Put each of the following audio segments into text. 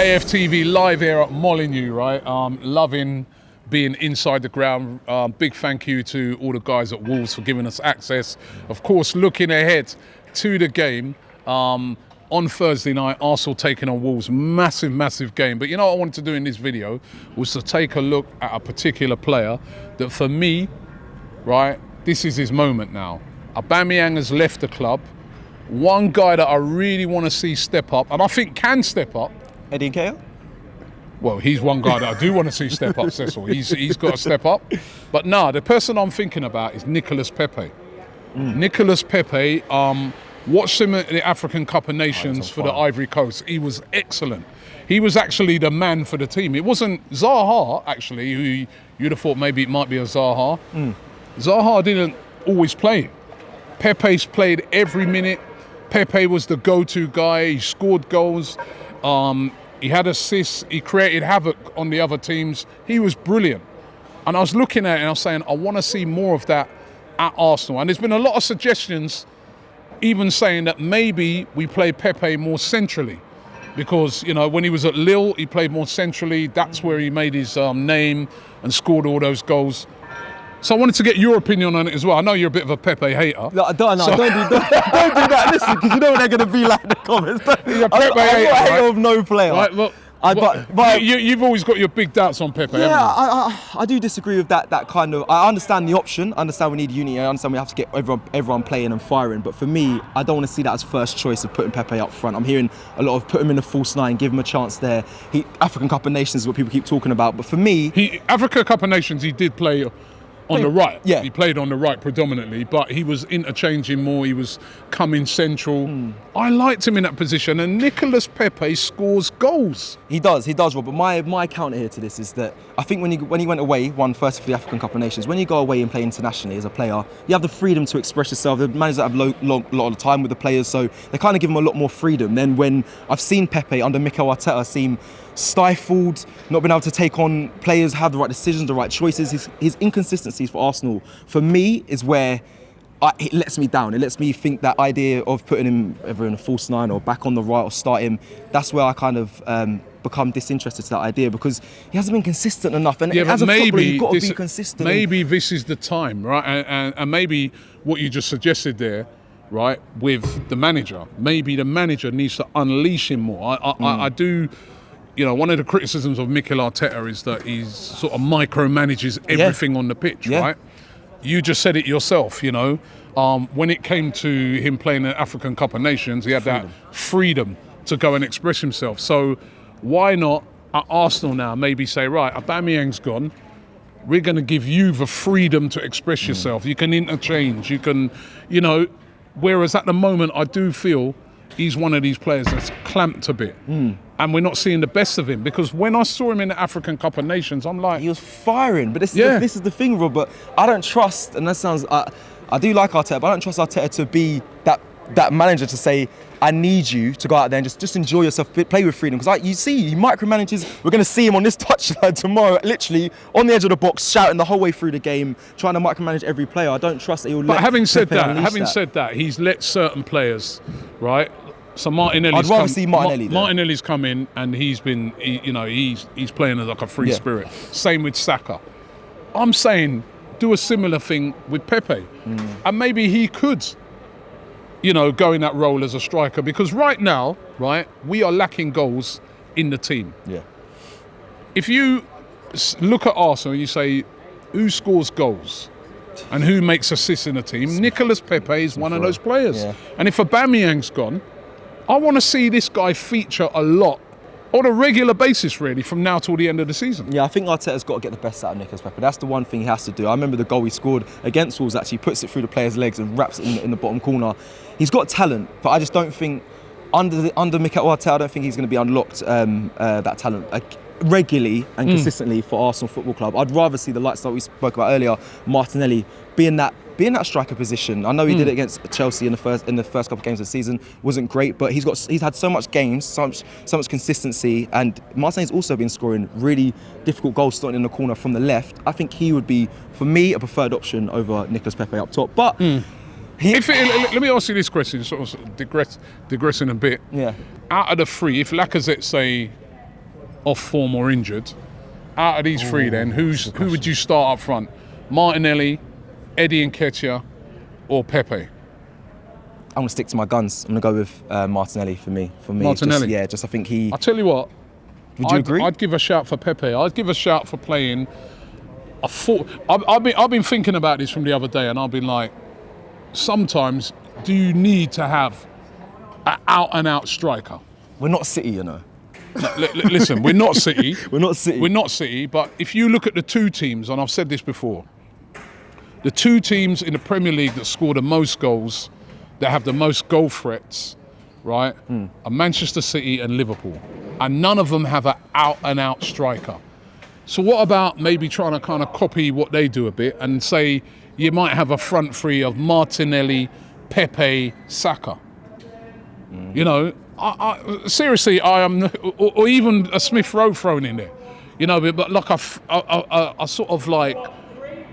AFTV live here at Molineux, right? Loving being inside the ground. Big thank you to all the guys at Wolves for giving us access. Of course, looking ahead to the game on Thursday night, Arsenal taking on Wolves. Massive, massive game. But you know what I wanted to do in this video was to take a look at a particular player that for me, right, this is his moment now. Aubameyang has left the club. One guy that I really want to see step up, and I think can step up. Eddie Nketiah? Well, he's one guy that I do want to see step up, Cecil. He's got to step up. But no, the person I'm thinking about is Nicolas Pepe. Nicolas Pepe, watched him at the African Cup of Nations for the Ivory Coast. He was excellent. He was actually the man for the team. It wasn't Zaha, actually, who you'd have thought maybe it might be a Zaha. Zaha didn't always play. Pepe's played every minute. Pepe was the go-to guy. He scored goals. He had assists. He created havoc on the other teams. He was brilliant. And I was looking at it and I was saying, I want to see more of that at Arsenal. And there's been a lot of suggestions even saying that maybe we play Pepe more centrally. Because, you know, when he was at Lille, he played more centrally. That's where he made his name and scored all those goals. So I wanted to get your opinion on it as well. I know you're a bit of a Pepe hater. No, don't do that. Listen, because you know they're going to be like in the comments. He's a Pepe hater, I'm not a hater right? of no player. Right, well, but you've always got your big doubts on Pepe, haven't you? I do disagree with that kind of. I understand the option. I understand we need unity. I understand we have to get everyone playing and firing. But for me, I don't want to see that as first choice of putting Pepe up front. I'm hearing a lot of put him in the false nine, give him a chance there. African Cup of Nations is what people keep talking about. But for me, Africa Cup of Nations, he did play on the right. Yeah. He played on the right predominantly, but he was interchanging more. He was coming central. I liked him in that position, and Nicolas Pepe scores goals. He does, Rob. But my counter here to this is that I think when he went away, won first for the African Cup of Nations, when you go away and play internationally as a player, you have the freedom to express yourself. The managers have a lot of time with the players, so they kind of give him a lot more freedom. Then when I've seen Pepe under Mikel Arteta seem stifled, not being able to take on players, have the right decisions, the right choices. His inconsistencies for Arsenal, for me, is where it lets me down. It lets me think that idea of putting him either in a false nine or back on the right or start him, that's where I kind of become disinterested to that idea, because he hasn't been consistent enough. And as a footballer, you've got to be consistent. Maybe this is the time, right? And maybe what you just suggested there, right, with the manager, maybe the manager needs to unleash him more. I do. You know, one of the criticisms of Mikel Arteta is that he sort of micromanages everything on the pitch, right? You just said it yourself, you know. When it came to him playing the African Cup of Nations, he had that freedom to go and express himself. So why not at Arsenal now maybe say, right, Aubameyang's gone. We're going to give you the freedom to express yourself. You can interchange. You can, you know, whereas at the moment I do feel he's one of these players that's clamped a bit. And we're not seeing the best of him, because when I saw him in the African Cup of Nations, I'm like... He was firing, but this is the thing, Rob, but I don't trust, and that sounds... I do like Arteta, but I don't trust Arteta to be that manager to say, I need you to go out there and just enjoy yourself, play with freedom. Because you see, he micromanages. We're going to see him on this touchline tomorrow, literally on the edge of the box, shouting the whole way through the game, trying to micromanage every player. I don't trust that he'll let... But having said that, he's let certain players, right... So Martinelli's I'd rather see Martinelli. Martinelli's come in and he's been, he's playing as like a free spirit. Same with Saka. I'm saying do a similar thing with Pepe, and maybe he could, go in that role as a striker, because right now, right, we are lacking goals in the team. Yeah. If you look at Arsenal and you say who scores goals and who makes assists in the team, Nicolas Pepe is one of those players. Yeah. And if Aubameyang's gone, I want to see this guy feature a lot on a regular basis, really, from now till the end of the season. Yeah, I think Arteta's got to get the best out of Nicolas Pepe. That's the one thing he has to do. I remember the goal he scored against Wolves, actually puts it through the player's legs and wraps it in the bottom corner. He's got talent, but I just don't think, under Mikel Arteta, I don't think he's going to be unlocked that talent regularly and consistently for Arsenal Football Club. I'd rather see the likes that we spoke about earlier, Martinelli, be in that striker position. I know he did it against Chelsea in the first couple of games of the season. Wasn't great, but he's had so much games, so much consistency, and Martinelli's also been scoring really difficult goals starting in the corner from the left. I think he would be, for me, a preferred option over Nicolas Pepe up top. But let me ask you this question, sort of digressing a bit. Yeah. Out of the three, if Lacazette, say, off form or injured, out of these three then, who would you start up front? Martinelli, Eddie Nketiah, or Pepe? I'm going to stick to my guns. I'm going to go with Martinelli for me. Martinelli? I think he... I'll tell you what. Would you agree? I'd give a shout for Pepe. I'd give a shout for playing a full... I've been thinking about this from the other day, and I've been like, sometimes do you need to have an out-and-out striker? We're not City, you know. Listen, we're not City. We're not City. We're not City, but if you look at the two teams, and I've said this before, the two teams in the Premier League that score the most goals, that have the most goal threats, right, are Manchester City and Liverpool. And none of them have an out-and-out striker. So what about maybe trying to kind of copy what they do a bit and say you might have a front three of Martinelli, Pepe, Saka? You know, seriously, I am, or even a Smith Rowe thrown in there. You know, but like a sort of like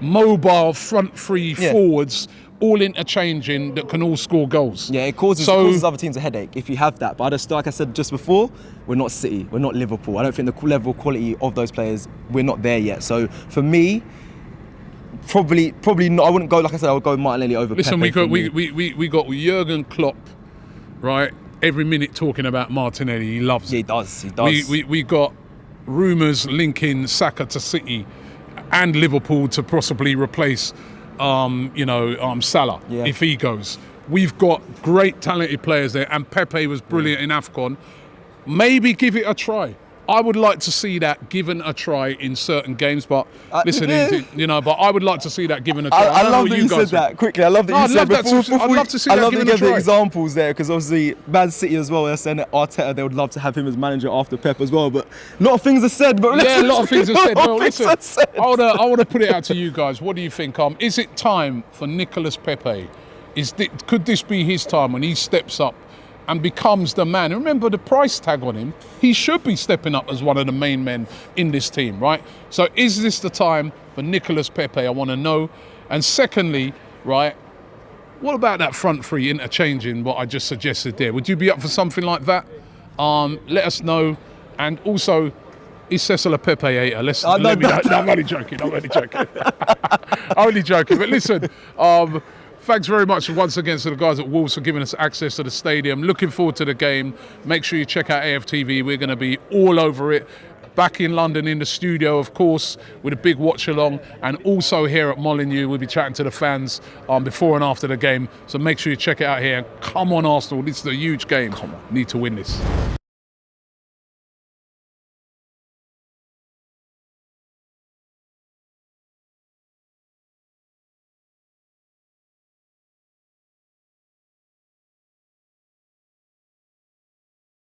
mobile front three forwards, all interchanging, that can all score goals. Yeah, it causes other teams a headache if you have that. But like I said just before, we're not City, we're not Liverpool. I don't think the level of quality of those players, we're not there yet. So for me, probably not. I wouldn't go, like I said, I would go Martinelli over Pepe. Listen, we got Jurgen Klopp, right? Every minute talking about Martinelli, he loves it. Yeah, he does. We got rumours linking Saka to City and Liverpool to possibly replace Salah if he goes. We've got great talented players there, and Pepe was brilliant in AFCON. Maybe give it a try. I would like to see that given a try in certain games, but listen, but I would like to see that given a try. I love that you said that quickly. I love that you said that. I'd love to see that given a try. I love to give the examples there, because obviously Man City as well, they're saying that Arteta, they would love to have him as manager after Pep as well, but a lot of things are said. But a lot of things are said. Well, listen, I want to put it out to you guys. What do you think? Is it time for Nicolas Pepe? Could this be his time when he steps up and becomes the man? Remember the price tag on him. He should be stepping up as one of the main men in this team, right? So is this the time for Nicolas Pepe? I want to know. And secondly, right, what about that front three interchanging what I just suggested there? Would you be up for something like that? Let us know. And also, is Cecil a Pepe hater? No, I'm only joking. I'm only joking. But listen, thanks very much once again to the guys at Wolves for giving us access to the stadium. Looking forward to the game. Make sure you check out AFTV. We're going to be all over it. Back in London in the studio, of course, with a big watch along. And also here at Molineux, we'll be chatting to the fans before and after the game. So make sure you check it out here. Come on, Arsenal. This is a huge game. Come on. Need to win this.